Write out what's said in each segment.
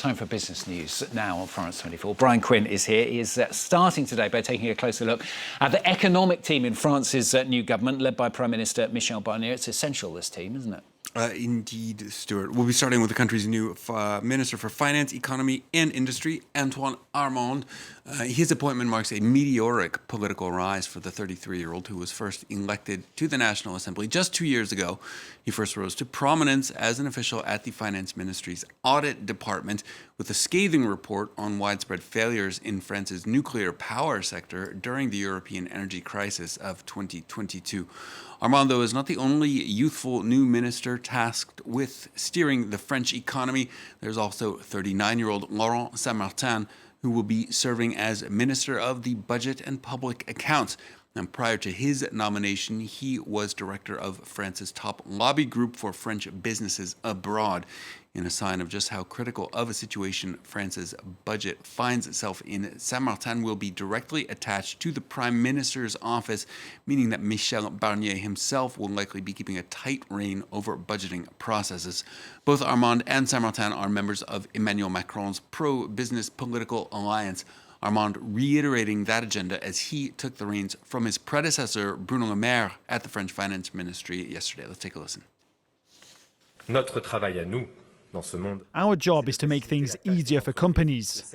Time for business news now on France 24. Brian Quinn is here. He is starting today by taking a closer look at the economic team in France's new government, led by Prime Minister Michel Barnier. It's essential, this team, isn't it? Indeed, Stuart. We'll be starting with the country's new Minister for Finance, Economy and Industry, Antoine Armand. His appointment marks a meteoric political rise for the 33-year-old who was first elected to the National Assembly just 2 years ago. He first rose to prominence as an official at the Finance Ministry's Audit Department with a scathing report on widespread failures in France's nuclear power sector during the European energy crisis of 2022. Armando is not the only youthful new minister tasked with steering the French economy. There's also 39-year-old Laurent Saint-Martin, who will be serving as Minister of the Budget and Public Accounts. And prior to his nomination, he was director of France's top lobby group for French businesses abroad. In a sign of just how critical of a situation France's budget finds itself in, Saint-Martin will be directly attached to the Prime Minister's office, meaning that Michel Barnier himself will likely be keeping a tight rein over budgeting processes. Both Armand and Saint-Martin are members of Emmanuel Macron's pro-business political alliance. Armand reiterating that agenda as he took the reins from his predecessor, Bruno Le Maire, at the French Finance Ministry yesterday. Let's take a listen. Notre travail à nous. Our job is to make things easier for companies,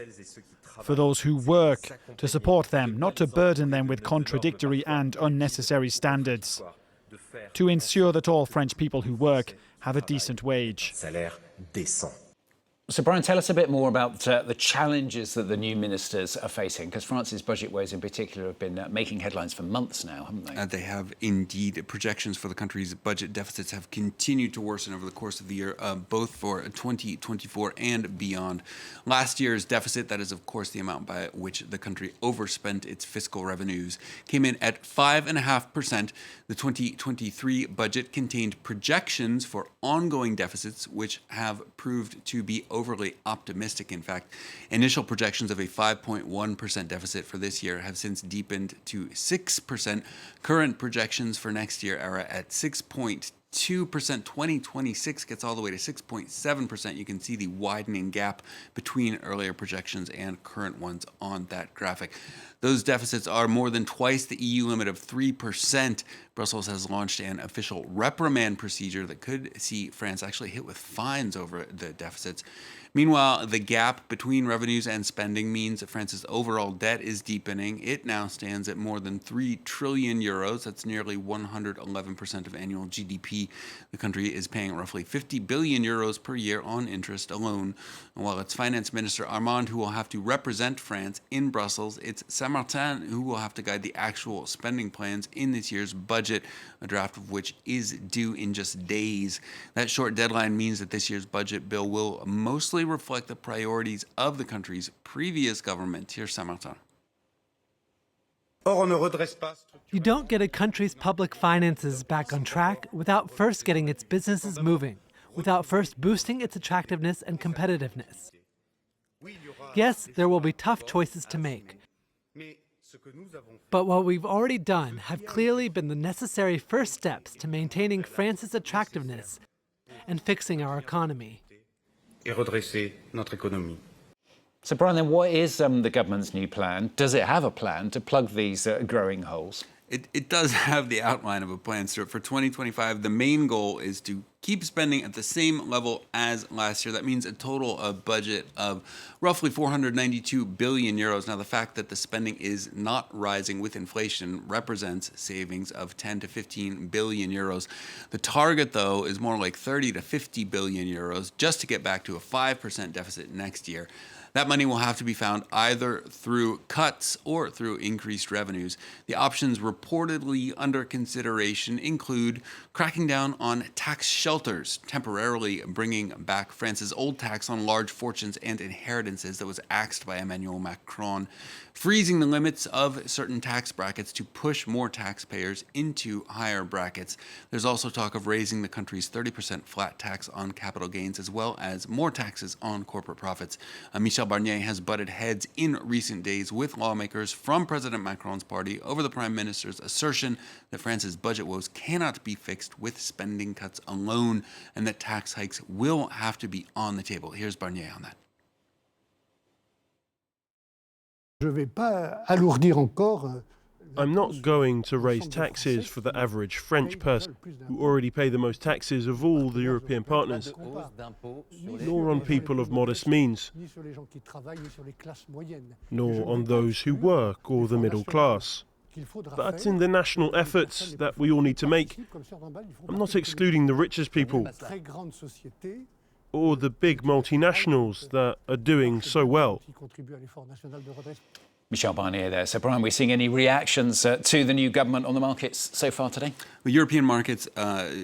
for those who work, to support them, not to burden them with contradictory and unnecessary standards, to ensure that all French people who work have a decent wage. So, Brian, tell us a bit more about the challenges that the new ministers are facing, because France's budget woes in particular have been making headlines for months now, haven't they? They have indeed. Projections for the country's budget deficits have continued to worsen over the course of the year, both for 2024 and beyond. Last year's deficit, that is, of course, the amount by which the country overspent its fiscal revenues, came in at 5.5%. The 2023 budget contained projections for ongoing deficits, which have proved to be overly optimistic. In fact, initial projections of a 5.1% deficit for this year have since deepened to 6%. Current projections for next year are at 6.2%. 2026 gets all the way to 6.7%. You can see the widening gap between earlier projections and current ones on that graphic. Those deficits are more than twice the EU limit of 3%. Brussels has launched an official reprimand procedure that could see France actually hit with fines over the deficits. Meanwhile, the gap between revenues and spending means that France's overall debt is deepening. It now stands at more than 3 trillion euros. That's nearly 111% of annual GDP. The country is paying roughly 50 billion euros per year on interest alone. And while it's Finance Minister Armand who will have to represent France in Brussels, it's Saint-Martin who will have to guide the actual spending plans in this year's budget, a draft of which is due in just days. That short deadline means that this year's budget bill will mostly reflect the priorities of the country's previous government. Here's Saint-Martin. You don't get a country's public finances back on track without first getting its businesses moving, without first boosting its attractiveness and competitiveness. Yes, there will be tough choices to make. But what we've already done have clearly been the necessary first steps to maintaining France's attractiveness and fixing our economy. So, Brian, then what is the government's new plan? Does it have a plan to plug these growing holes? It does have the outline of a plan, Stuart. For 2025, the main goal is to keep spending at the same level as last year. That means a total of budget of roughly 492 billion euros. Now, the fact that the spending is not rising with inflation represents savings of 10 to 15 billion euros. The target, though, is more like 30 to 50 billion euros just to get back to a 5% deficit next year. That money will have to be found either through cuts or through increased revenues. The options reportedly under consideration include cracking down on tax shelters, temporarily bringing back France's old tax on large fortunes and inheritances that was axed by Emmanuel Macron, freezing the limits of certain tax brackets to push more taxpayers into higher brackets. There's also talk of raising the country's 30% flat tax on capital gains, as well as more taxes on corporate profits. Michel Barnier has butted heads in recent days with lawmakers from President Macron's party over the Prime Minister's assertion that France's budget woes cannot be fixed with spending cuts alone and that tax hikes will have to be on the table. Here's Barnier on that. I'm not going to raise taxes for the average French person, who already pay the most taxes of all the European partners, nor on people of modest means, nor on those who work or the middle class. But in the national efforts that we all need to make, I'm not excluding the richest people or the big multinationals that are doing so well. Michel Barnier there. So, Brian, we're seeing any reactions to the new government on the markets so far today? The European markets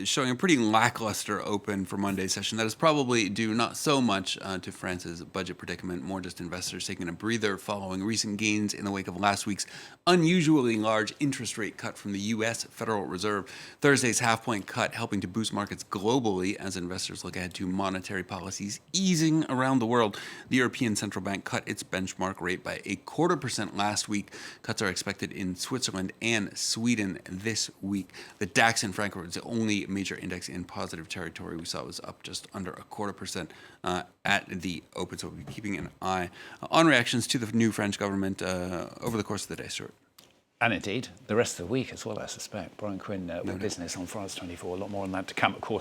showing a pretty lackluster open for Monday's session. That is probably due not so much to France's budget predicament, more just investors taking a breather following recent gains in the wake of last week's unusually large interest rate cut from the U.S. Federal Reserve. Thursday's half-point cut helping to boost markets globally as investors look ahead to monetary policies easing around the world. The European Central Bank cut its benchmark rate by 0.25% last week. Cuts are expected in Switzerland and Sweden this week. The DAX in Frankfurt was the only major index in positive territory. We saw it was up just under 0.25% at the open. So we'll be keeping an eye on reactions to the new French government over the course of the day, Stuart. And indeed, the rest of the week as well, I suspect. Brian Quinn with business on France 24. A lot more on that to come, of course.